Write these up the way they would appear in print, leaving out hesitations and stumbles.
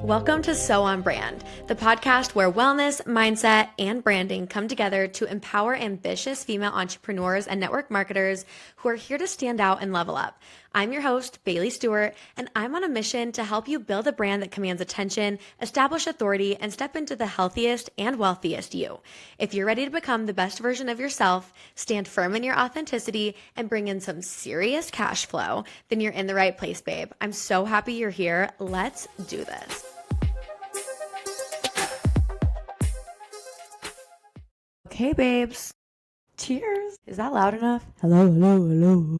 Welcome to So On Brand, the podcast where wellness, mindset, and branding come together to empower ambitious female entrepreneurs and network marketers who are here to stand out and level up. I'm your host, Bailey Stewart, and I'm on a mission to help you build a brand that commands attention, establish authority, and step into the healthiest and wealthiest you. If you're ready to become the best version of yourself, stand firm in your authenticity, and bring in some serious cash flow, then you're in the right place, babe. I'm so happy you're here. Let's do this. Okay, babes. Cheers. Is that loud enough? Hello.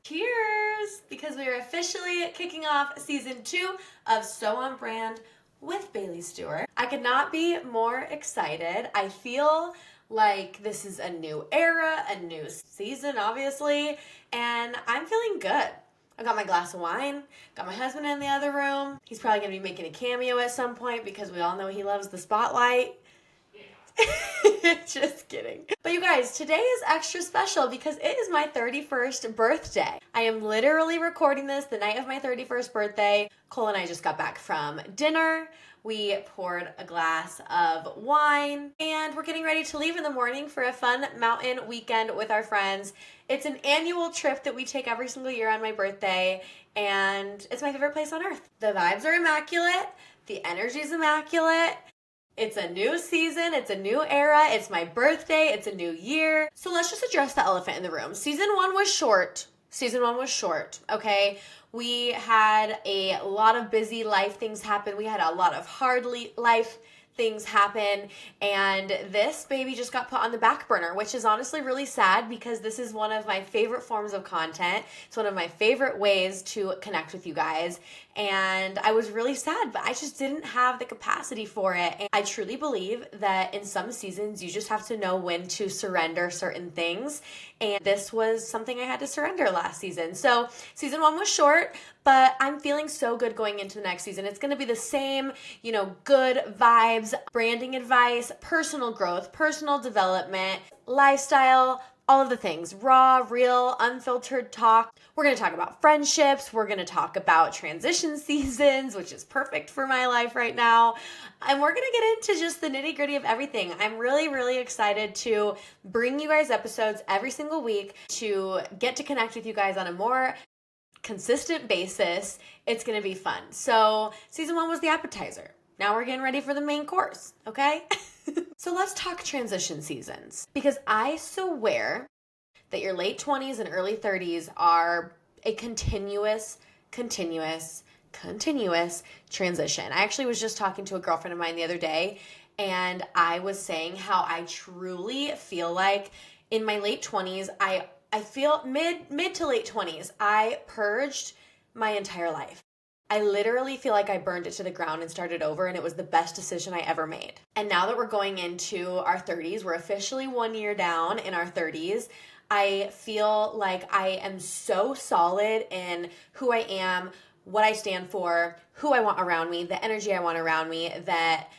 Cheers, because we are officially kicking off season 2 of So On Brand with Bailey Stewart. I could not be more excited. I feel like this is a new era, a new season, obviously, and I'm feeling good. I got my glass of wine, got my husband in the other room. He's probably going to be making a cameo at some point because we all know he loves the spotlight. Just kidding. But you guys, today is extra special because it is my 31st birthday. I am literally recording this the night of my 31st birthday. Cole and I just got back from dinner. We poured a glass of wine and we're getting ready to leave in the morning for a fun mountain weekend with our friends. It's an annual trip that we take every single year on my birthday, and it's my favorite place on earth. The vibes are immaculate. The energy is immaculate. It's a new season, it's a new era, it's my birthday, it's a new year. So let's just address the elephant in the room. Season 1 was short, okay? We had a lot of busy life things happen. We had a lot of hard life things happen, and this baby just got put on the back burner, which is honestly really sad because this is one of my favorite forms of content. It's one of my favorite ways to connect with you guys, and I was really sad, but I just didn't have the capacity for it. And I truly believe that in some seasons you just have to know when to surrender certain things, and this was something I had to surrender last season. So season 1 was short, but I'm feeling so good going into the next season. It's going to be the same, good vibes, branding advice, personal growth, personal development, lifestyle, all of the things, raw, real, unfiltered talk. We're going to talk about friendships. We're going to talk about transition seasons, which is perfect for my life right now. And we're going to get into just the nitty gritty of everything. I'm really, really excited to bring you guys episodes every single week, to get to connect with you guys on a more consistent basis. It's going to be fun. So season 1 was the appetizer. Now we're getting ready for the main course, okay? So let's talk transition seasons, because I swear that your late 20s and early 30s are a continuous transition. I actually was just talking to a girlfriend of mine the other day, and I was saying how I truly feel like in my late 20s, I feel mid to late 20s, I purged my entire life. I literally feel like I burned it to the ground and started over, and it was the best decision I ever made. And now that we're going into our 30s, we're officially 1 year down in our 30s, I feel like I am so solid in who I am, what I stand for, who I want around me, the energy I want around me, that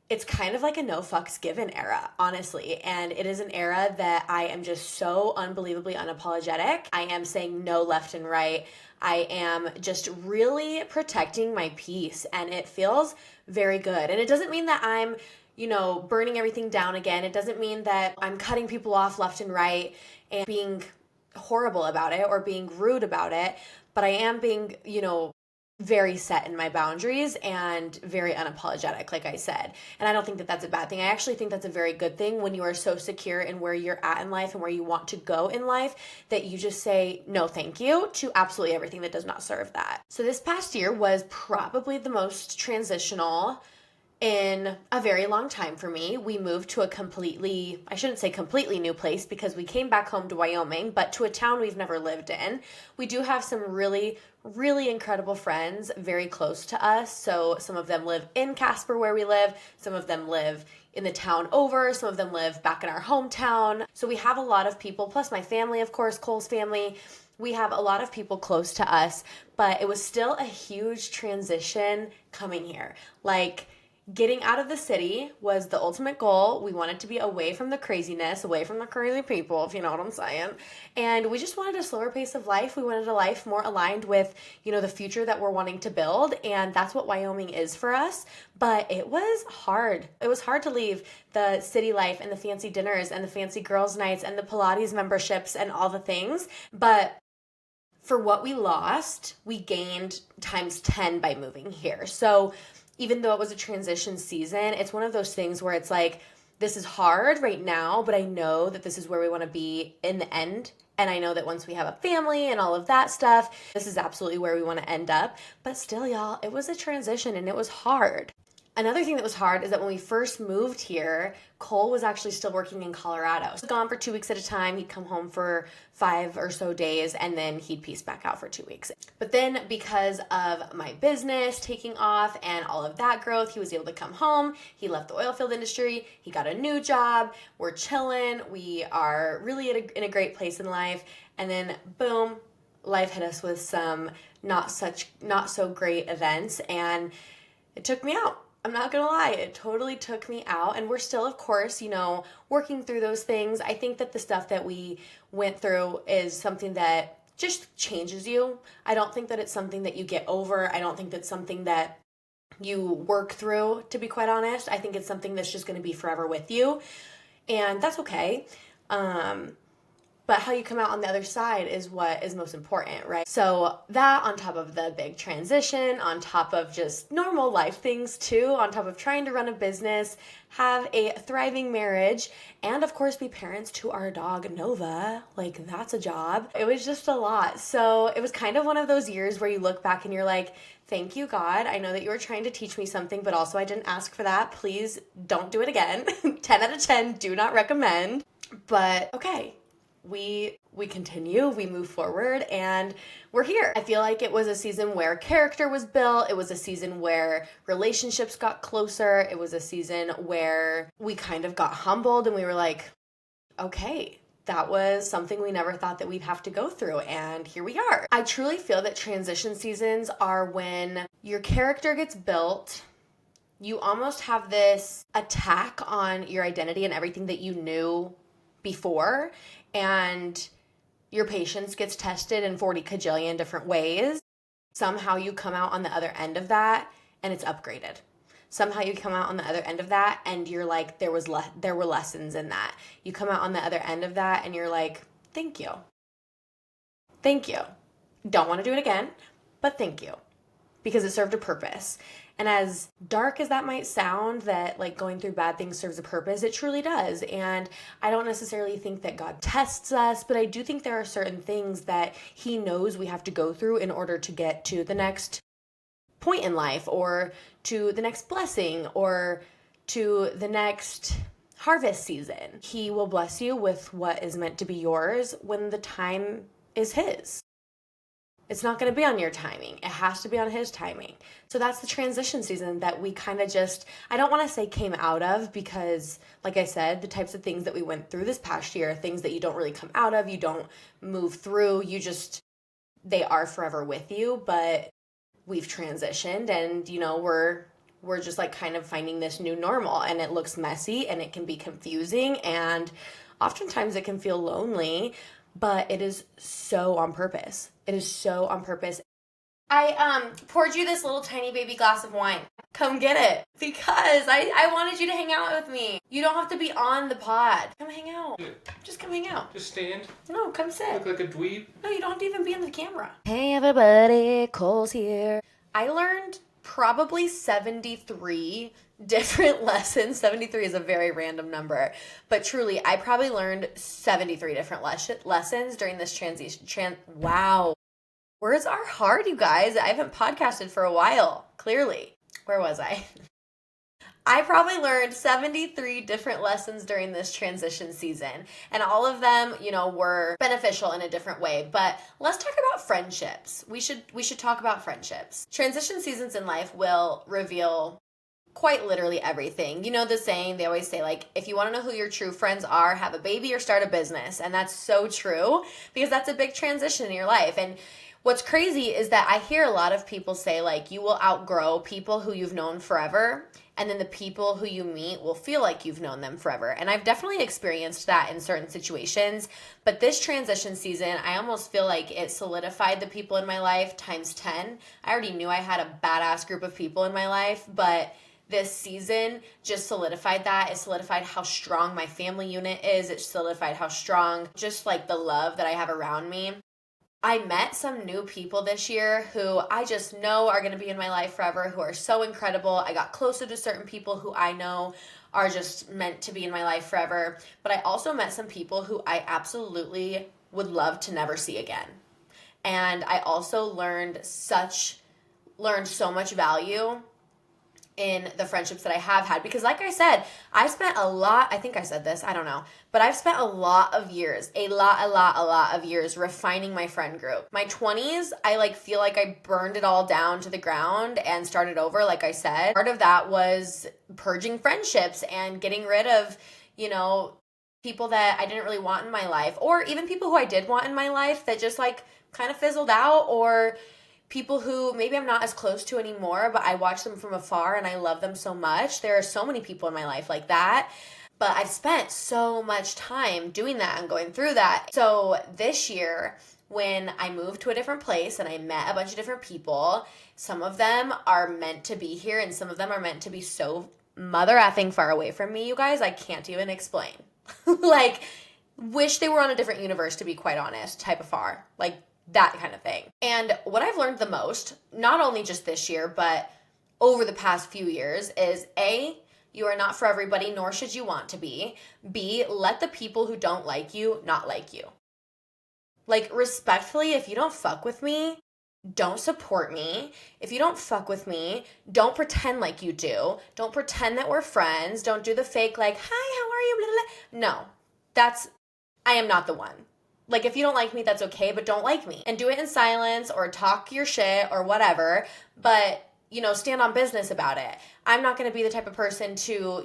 it's kind of like a no fucks given era, honestly. And it is an era that I am just so unbelievably unapologetic. I am saying no left and right. I am just really protecting my peace, and it feels very good. And it doesn't mean that I'm, burning everything down again. It doesn't mean that I'm cutting people off left and right and being horrible about it or being rude about it. But I am being, very set in my boundaries and very unapologetic, like I said. And I don't think that that's a bad thing. I actually think that's a very good thing when you are so secure in where you're at in life and where you want to go in life that you just say no thank you to absolutely everything that does not serve that. So this past year was probably the most transitional in a very long time for me. We moved to I shouldn't say completely new place because we came back home to Wyoming, but to a town we've never lived in. We do have some really, really incredible friends very close to us. So some of them live in Casper where we live. Some of them live in the town over. Some of them live back in our hometown. So we have a lot of people, plus my family, of course, Cole's family. We have a lot of people close to us, but it was still a huge transition coming here. Like, Getting out of the city was the ultimate goal. We wanted to be away from the craziness, away from the crazy people, if you know what I'm saying. And we just wanted a slower pace of life. We wanted a life more aligned with, the future that we're wanting to build. And that's what Wyoming is for us. But it was hard. It was hard to leave the city life and the fancy dinners and the fancy girls' nights and the Pilates memberships and all the things. But for what we lost, we gained times 10 by moving here. So even though it was a transition season, it's one of those things where it's like, this is hard right now, but I know that this is where we want to be in the end. And I know that once we have a family and all of that stuff, this is absolutely where we want to end up. But still, y'all, it was a transition and it was hard. Another thing that was hard is that when we first moved here, Cole was actually still working in Colorado. So gone for 2 weeks at a time. He'd come home for 5 or so days and then he'd piece back out for 2 weeks. But then because of my business taking off and all of that growth, he was able to come home. He left the oil field industry. He got a new job. We're chilling. We are really in a great place in life. And then boom, life hit us with some not so great events and it took me out. I'm not gonna lie, it totally took me out, and we're still, of course, working through those things. I think that the stuff that we went through is something that just changes you. I don't think that it's something that you get over. I don't think that's something that you work through, to be quite honest. I think it's something that's just gonna be forever with you, and that's okay. But how you come out on the other side is what is most important, right? So that on top of the big transition, on top of just normal life things too, on top of trying to run a business, have a thriving marriage, and of course be parents to our dog Nova, like that's a job. It was just a lot. So it was kind of one of those years where you look back and you're like, thank you, God. I know that you were trying to teach me something, but also I didn't ask for that. Please don't do it again. 10 out of 10, do not recommend. But okay. We continue, we move forward, and we're here. I feel like it was a season where character was built. It was a season where relationships got closer. It was a season where we kind of got humbled and we were like, okay, that was something we never thought that we'd have to go through, and here we are. I truly feel that transition seasons are when your character gets built. You almost have this attack on your identity and everything that you knew before, and your patience gets tested in 40 kajillion different ways. Somehow you come out on the other end of that and it's upgraded. Somehow you come out on the other end of that and you're like, there were lessons in that. You come out on the other end of that and you're like, thank you. Thank you. Don't want to do it again, but thank you. Because it served a purpose. And as dark as that might sound, that like going through bad things serves a purpose, it truly does. And I don't necessarily think that God tests us, but I do think there are certain things that He knows we have to go through in order to get to the next point in life, or to the next blessing, or to the next harvest season. He will bless you with what is meant to be yours when the time is His. It's not going to be on your timing. It has to be on His timing. So that's the transition season that we kind of just, I don't want to say came out of, because like I said, the types of things that we went through this past year, things that you don't really come out of, you don't move through, they are forever with you, but we've transitioned and, we're just like kind of finding this new normal, and it looks messy and it can be confusing and oftentimes it can feel lonely, but it is so on purpose. It is so on purpose. I poured you this little tiny baby glass of wine. Come get it, because I wanted you to hang out with me. You don't have to be on the pod. Come hang out. Just come hang out. Just stand. No, come sit. Look like a dweeb. No, you don't have to even be in the camera. Hey everybody, Cole's here. I learned probably 73 different lessons. 73 is a very random number, but truly, I probably learned 73 different lessons during this transition. Wow. Words are hard, you guys. I haven't podcasted for a while, clearly. Where was I? I probably learned 73 different lessons during this transition season, and all of them, were beneficial in a different way. But let's talk about friendships. We should talk about friendships. Transition seasons in life will reveal quite literally everything. You know the saying, they always say, like, if you want to know who your true friends are, have a baby or start a business. And that's so true, because that's a big transition in your life. And what's crazy is that I hear a lot of people say, like, you will outgrow people who you've known forever. and then the people who you meet will feel like you've known them forever. And I've definitely experienced that in certain situations, but this transition season, I almost feel like it solidified the people in my life times 10. I already knew I had a badass group of people in my life, but this season just solidified that. It solidified how strong my family unit is. It solidified how strong just like the love that I have around me. I met some new people this year who I just know are going to be in my life forever, who are so incredible. I got closer to certain people who I know are just meant to be in my life forever. But I also met some people who I absolutely would love to never see again. And I also learned so much value in the friendships that I have had, because like I said, I spent a lot, I think I said this, I don't know, but I've spent a lot of years refining my friend group. My 20s, I feel like I burned it all down to the ground and started over, like I said. Part of that was purging friendships and getting rid of, people that I didn't really want in my life, or even people who I did want in my life that just kind of fizzled out, or people who maybe I'm not as close to anymore, but I watch them from afar and I love them so much. There are so many people in my life like that, but I've spent so much time doing that and going through that. So this year, when I moved to a different place and I met a bunch of different people, some of them are meant to be here and some of them are meant to be so mother effing far away from me, you guys, I can't even explain. Wish they were on a different universe, to be quite honest, type of far. That kind of thing. And what I've learned the most, not only just this year, but over the past few years, is A, you are not for everybody, nor should you want to be. B, let the people who don't like you not like you. Respectfully, if you don't fuck with me, don't support me. If you don't fuck with me, don't pretend like you do. Don't pretend that we're friends. Don't do the fake hi, how are you, blah, blah, blah. No, I am not the one. If you don't like me, that's okay, but don't like me. And do it in silence or talk your shit or whatever, but, stand on business about it. I'm not going to be the type of person to,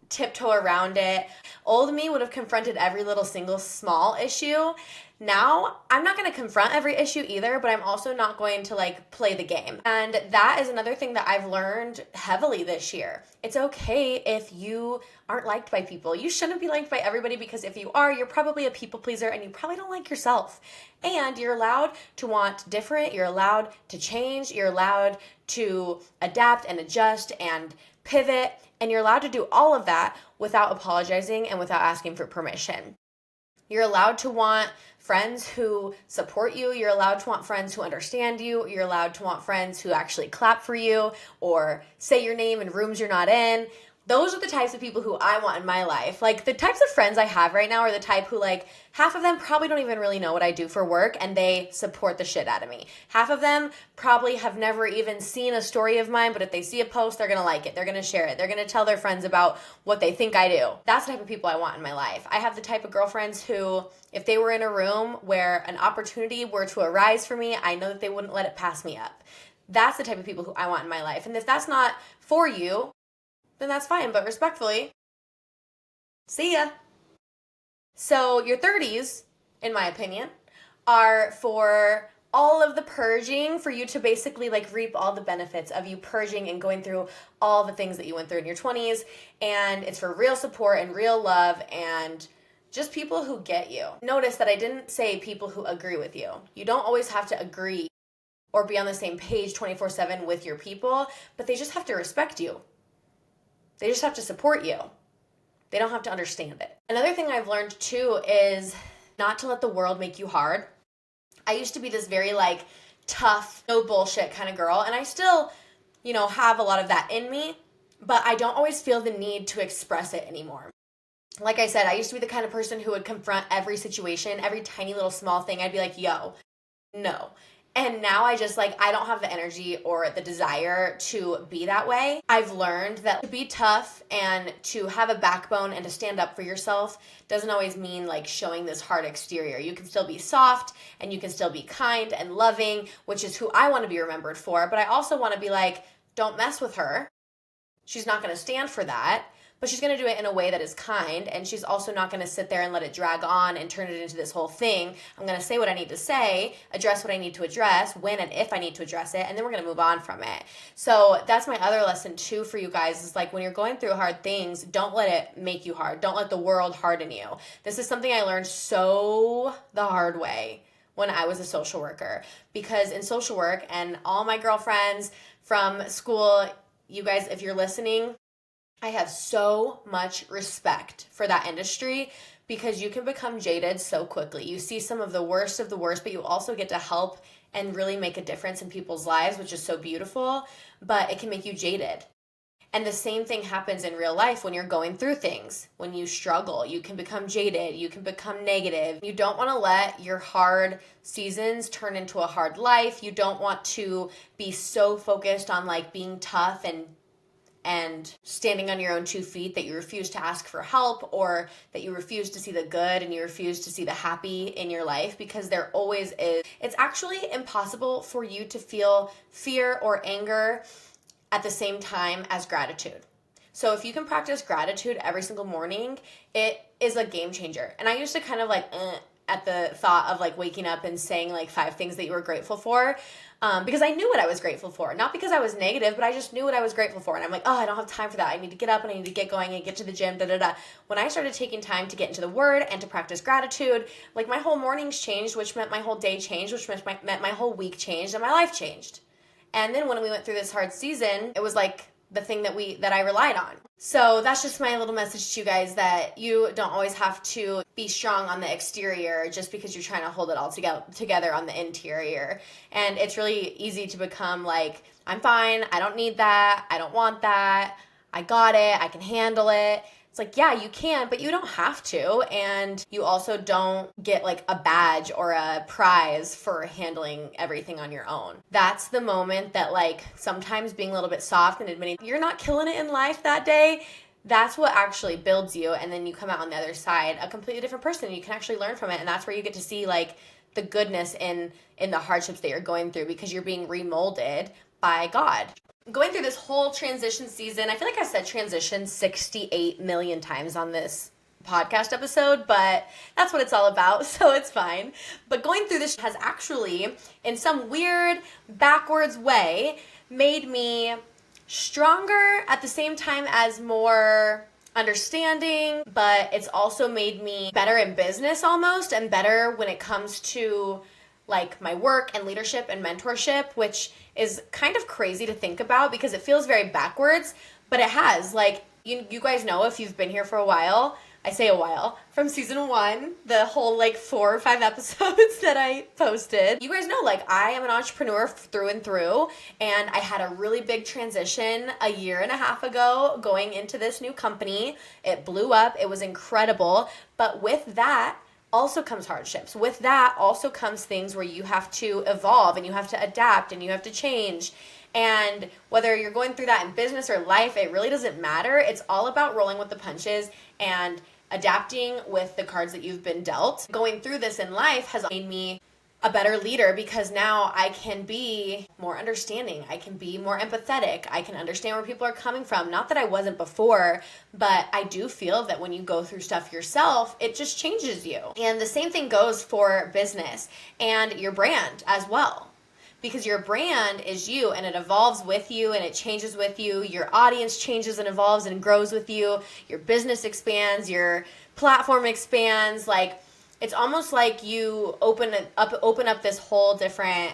tiptoe around it. Old me would have confronted every little single small issue. Now, I'm not going to confront every issue either, but I'm also not going to play the game. And that is another thing that I've learned heavily this year. It's okay if you aren't liked by people. You shouldn't be liked by everybody, because if you are, you're probably a people pleaser and you probably don't like yourself. And you're allowed to want different. You're allowed to change. You're allowed to adapt and adjust and pivot. And you're allowed to do all of that without apologizing and without asking for permission. You're allowed to want friends who support you. You're allowed to want friends who understand you. You're allowed to want friends who actually clap for you or say your name in rooms you're not in. Those are the types of people who I want in my life. The types of friends I have right now are the type who half of them probably don't even really know what I do for work and they support the shit out of me. Half of them probably have never even seen a story of mine, but if they see a post, they're going to like it. They're going to share it. They're going to tell their friends about what they think I do. That's the type of people I want in my life. I have the type of girlfriends who, if they were in a room where an opportunity were to arise for me, I know that they wouldn't let it pass me up. That's the type of people who I want in my life. And if that's not for you, then that's fine, but respectfully, see ya. So your 30s, in my opinion, are for all of the purging, for you to basically reap all the benefits of you purging and going through all the things that you went through in your 20s. And it's for real support and real love and just people who get you. Notice that I didn't say people who agree with you. You don't always have to agree or be on the same page 24/7 with your people, but they just have to respect you. They just have to support you. They don't have to understand it. Another thing I've learned too is not to let the world make you hard. I used to be this very tough, no bullshit kind of girl, and I still, have a lot of that in me, but I don't always feel the need to express it anymore. Like I said, I used to be the kind of person who would confront every situation, every tiny little small thing. I'd be like, yo, no. And now I just I don't have the energy or the desire to be that way. I've learned that to be tough and to have a backbone and to stand up for yourself doesn't always mean showing this hard exterior. You can still be soft and you can still be kind and loving, which is who I want to be remembered for. But I also want to be don't mess with her. She's not going to stand for that. but she's going to do it in a way that is kind, and she's also not going to sit there and let it drag on and turn it into this whole thing. I'm going to say what I need to say, address what I need to address, when and if I need to address it, and then we're going to move on from it. So that's my other lesson too for you guys, is like when you're going through hard things, don't let it make you hard. Don't let the world harden you. This is something I learned so the hard way when I was a social worker, because in social work, and all my girlfriends from school, you guys, if you're listening, I have so much respect for that industry, because you can become jaded so quickly. You see some of the worst, but you also get to help and really make a difference in people's lives, which is so beautiful, but it can make you jaded. And the same thing happens in real life when you're going through things. When you struggle, you can become jaded, you can become negative. You don't want to let your hard seasons turn into a hard life. You don't want to be so focused on like being tough and standing on your own 2 feet that you refuse to ask for help, or that you refuse to see the good and you refuse to see the happy in your life, because there always is. It's actually impossible for you to feel fear or anger at the same time as gratitude. So if you can practice gratitude every single morning, it is a game changer. And I used to kind of like at the thought of like waking up and saying like 5 things that you were grateful for, because I knew what I was grateful for. Not because I was negative, but I just knew what I was grateful for. And I'm like, oh, I don't have time for that. I need to get up and I need to get going and get to the gym, When I started taking time to get into the word and to practice gratitude, like my whole mornings changed, which meant my whole day changed, which meant my whole week changed, and my life changed. And then when we went through this hard season, it was like the thing that I relied on. So that's just my little message to you guys, that you don't always have to be strong on the exterior just because you're trying to hold it all together on the interior. And it's really easy to become like, I'm fine, I don't need that, I don't want that, I got it, I can handle it. It's like, yeah, you can, but you don't have to. And you also don't get like a badge or a prize for handling everything on your own. That's the moment that like sometimes being a little bit soft and admitting you're not killing it in life that day, that's what actually builds you. And then you come out on the other side a completely different person. You can actually learn from it. And that's where you get to see like the goodness in the hardships that you're going through, because you're being remolded by God. Going through this whole transition season, I feel like I said transition 68 million times on this podcast episode, but that's what it's all about, so it's fine. But going through this has actually, in some weird, backwards way, made me stronger at the same time as more understanding, but it's also made me better in business almost, and better when it comes to like my work and leadership and mentorship, which is kind of crazy to think about because it feels very backwards, but it has. Like, you guys know, if you've been here for a while, I say a while, from season 1, the whole like 4 or 5 episodes that I posted, you guys know like I am an entrepreneur through and through, and I had a really big transition a year and a half ago going into this new company. It blew up, it was incredible, but with that also comes hardships. With that also comes things where you have to evolve and you have to adapt and you have to change. And whether you're going through that in business or life, it really doesn't matter. It's all about rolling with the punches and adapting with the cards that you've been dealt. Going through this in life has made me a better leader, because now I can be more understanding. I can be more empathetic. I can understand where people are coming from. Not that I wasn't before, but I do feel that when you go through stuff yourself, it just changes you. And the same thing goes for business and your brand as well. Because your brand is you, and it evolves with you, and it changes with you. Your audience changes and evolves and grows with you. Your business expands, your platform expands. Like, it's almost like you open up this whole different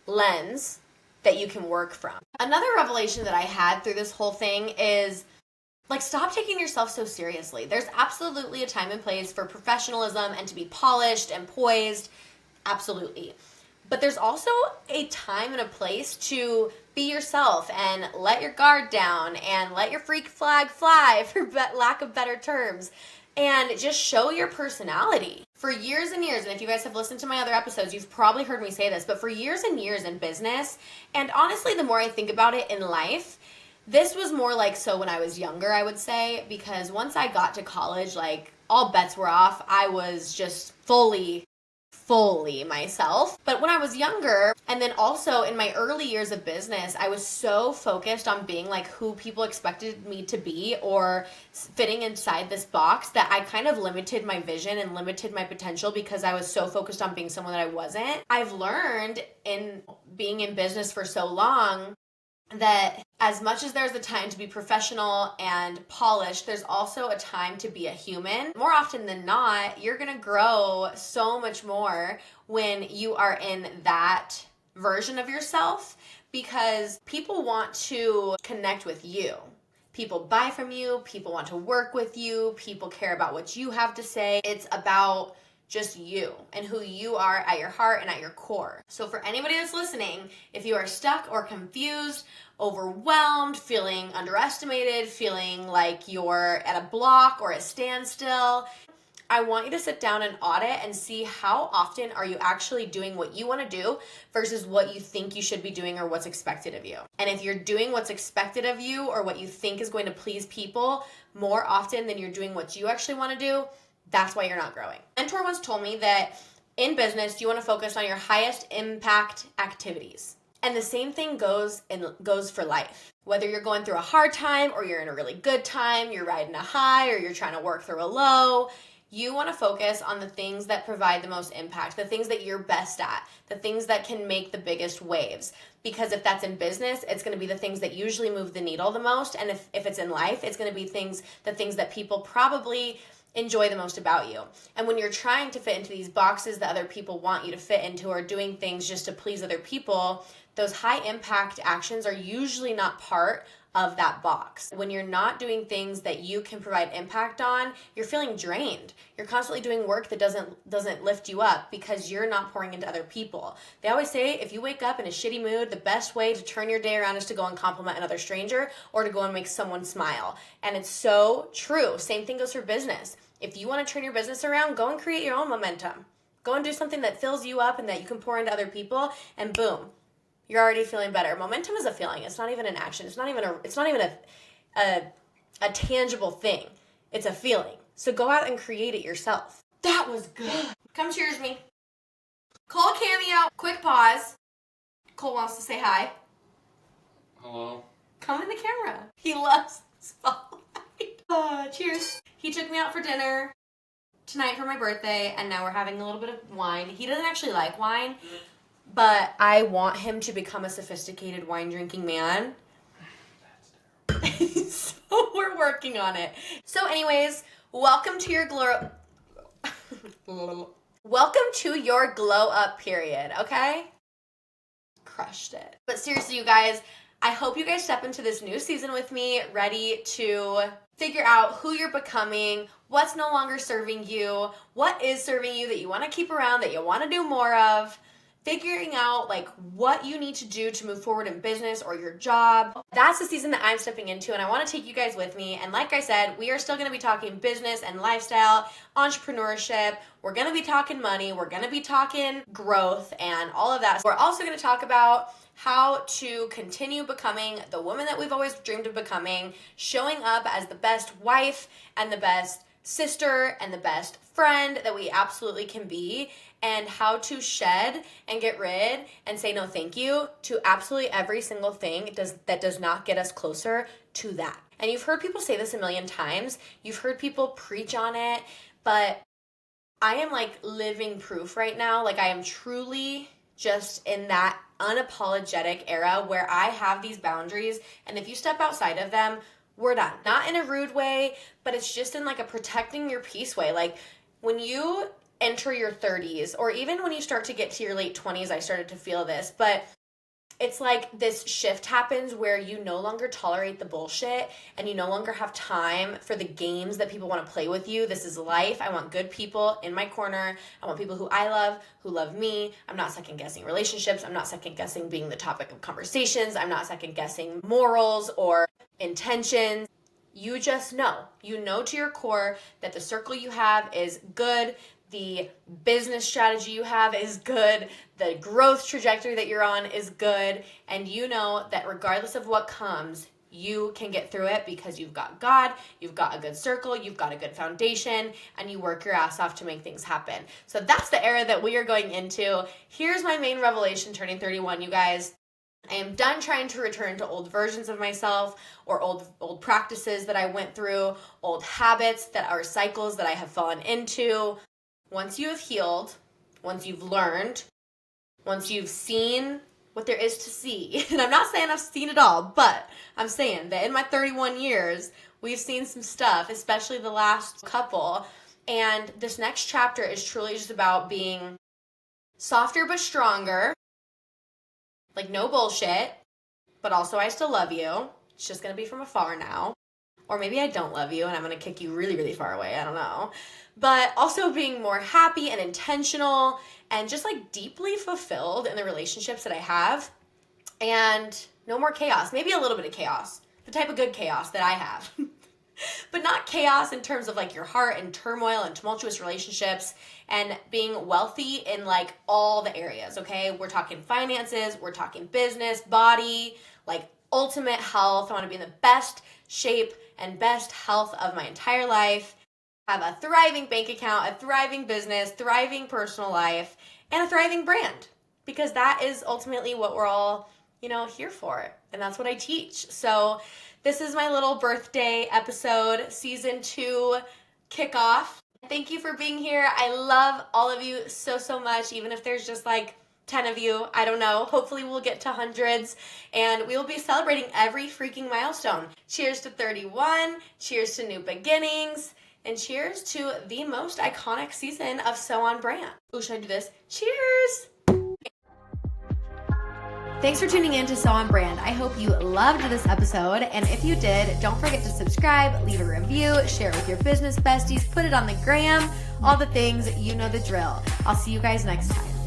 lens that you can work from. Another revelation that I had through this whole thing is, like, stop taking yourself so seriously. There's absolutely a time and place for professionalism and to be polished and poised. Absolutely. But there's also a time and a place to be yourself and let your guard down and let your freak flag fly, for lack of better terms, and just show your personality. For years and years, and if you guys have listened to my other episodes, you've probably heard me say this, but for years and years in business, and honestly, the more I think about it in life, this was more like so when I was younger, I would say, because once I got to college, like, all bets were off. I was just fully fully myself. But when I was younger, and then also in my early years of business, I was so focused on being like who people expected me to be or fitting inside this box that I kind of limited my vision and limited my potential because I was so focused on being someone that I wasn't. I've learned in being in business for so long that as much as there's a time to be professional and polished, there's also a time to be a human. More often than not, you're gonna grow so much more when you are in that version of yourself because people want to connect with you. People buy from you, people want to work with you, people care about what you have to say. It's about just you and who you are at your heart and at your core. So for anybody that's listening, if you are stuck or confused, overwhelmed, feeling underestimated, feeling like you're at a block or a standstill, I want you to sit down and audit and see how often are you actually doing what you want to do versus what you think you should be doing or what's expected of you. And if you're doing what's expected of you or what you think is going to please people more often than you're doing what you actually want to do, that's why you're not growing. A mentor once told me that in business, you want to focus on your highest impact activities. And the same thing goes for life. Whether you're going through a hard time or you're in a really good time, you're riding a high or you're trying to work through a low, you want to focus on the things that provide the most impact, the things that you're best at, the things that can make the biggest waves. Because if that's in business, it's going to be the things that usually move the needle the most. And if it's in life, it's going to be the things that people probably enjoy the most about you. And when you're trying to fit into these boxes that other people want you to fit into or doing things just to please other people, those high impact actions are usually not part of that box. When you're not doing things that you can provide impact on, you're feeling drained. You're constantly doing work that doesn't lift you up because you're not pouring into other people. They always say if you wake up in a shitty mood, the best way to turn your day around is to go and compliment another stranger or to go and make someone smile. And it's so true. Same thing goes for business. If you want to turn your business around, go and create your own momentum. Go and do something that fills you up and that you can pour into other people, and boom, you're already feeling better. Momentum is a feeling. It's not even an action. It's not even a tangible thing. It's a feeling. So go out and create it yourself. That was good. Come cheers me. Cole cameo. Quick pause. Cole wants to say hi. Hello. Come in the camera. He loves the spotlight. Cheers. He took me out for dinner tonight for my birthday, and now we're having a little bit of wine. He doesn't actually like wine, but I want him to become a sophisticated wine drinking man. So we're working on it. So anyways, welcome to your glow up period, okay? Crushed it. But seriously, you guys, I hope you guys step into this new season with me ready to figure out who you're becoming, what's no longer serving you, what is serving you that you want to keep around, that you want to do more of. Figuring out like what you need to do to move forward in business or your job. That's the season that I'm stepping into, and I want to take you guys with me. And like I said, we are still going to be talking business and lifestyle, entrepreneurship. We're going to be talking money. We're going to be talking growth and all of that. We're also going to talk about how to continue becoming the woman that we've always dreamed of becoming, showing up as the best wife and the best sister and the best friend that we absolutely can be, and how to shed and get rid and say no thank you to absolutely every single thing that does not get us closer to that. And you've heard people say this a million times. You've heard people preach on it, but I am like living proof right now. Like I am truly just in that unapologetic era where I have these boundaries, and if you step outside of them, we're done. Not in a rude way, but it's just in like a protecting your peace way. Like when you enter your 30s, or even when you start to get to your late 20s, I started to feel this, but it's like this shift happens where you no longer tolerate the bullshit and you no longer have time for the games that people want to play with you. This is life. I want good people in my corner. I want people who I love, who love me. I'm not second guessing relationships. I'm not second guessing being the topic of conversations. I'm not second guessing morals or intentions. You just know. You know to your core that the circle you have is good. The business strategy you have is good. The growth trajectory that you're on is good. And you know that regardless of what comes, you can get through it because you've got God, you've got a good circle, you've got a good foundation, and you work your ass off to make things happen. So that's the era that we are going into. Here's my main revelation turning 31, you guys. I am done trying to return to old versions of myself or old practices that I went through, old habits that are cycles that I have fallen into. Once you have healed, once you've learned, once you've seen what there is to see, and I'm not saying I've seen it all, but I'm saying that in my 31 years, we've seen some stuff, especially the last couple, and this next chapter is truly just about being softer but stronger, like no bullshit, but also I still love you. It's just going to be from afar now. Or maybe I don't love you and I'm going to kick you really, really far away. I don't know. But also being more happy and intentional and just like deeply fulfilled in the relationships that I have. And no more chaos. Maybe a little bit of chaos. The type of good chaos that I have. But not chaos in terms of like your heart and turmoil and tumultuous relationships and being wealthy in like all the areas, okay? We're talking finances, we're talking business, body, like ultimate health. I want to be in the best shape and best health of my entire life, have a thriving bank account, a thriving business, thriving personal life, and a thriving brand, because that is ultimately what we're all, here for. And that's what I teach. So this is my little birthday episode, season 2 kickoff. Thank you for being here. I love all of you so, so much, even if there's just like 10 of you, I don't know. Hopefully we'll get to hundreds and we will be celebrating every freaking milestone. Cheers to 31, cheers to new beginnings, and cheers to the most iconic season of So On Brand. Ooh, should I do this? Cheers! Thanks for tuning in to So On Brand. I hope you loved this episode, and if you did, don't forget to subscribe, leave a review, share it with your business besties, put it on the gram, all the things, you know the drill. I'll see you guys next time.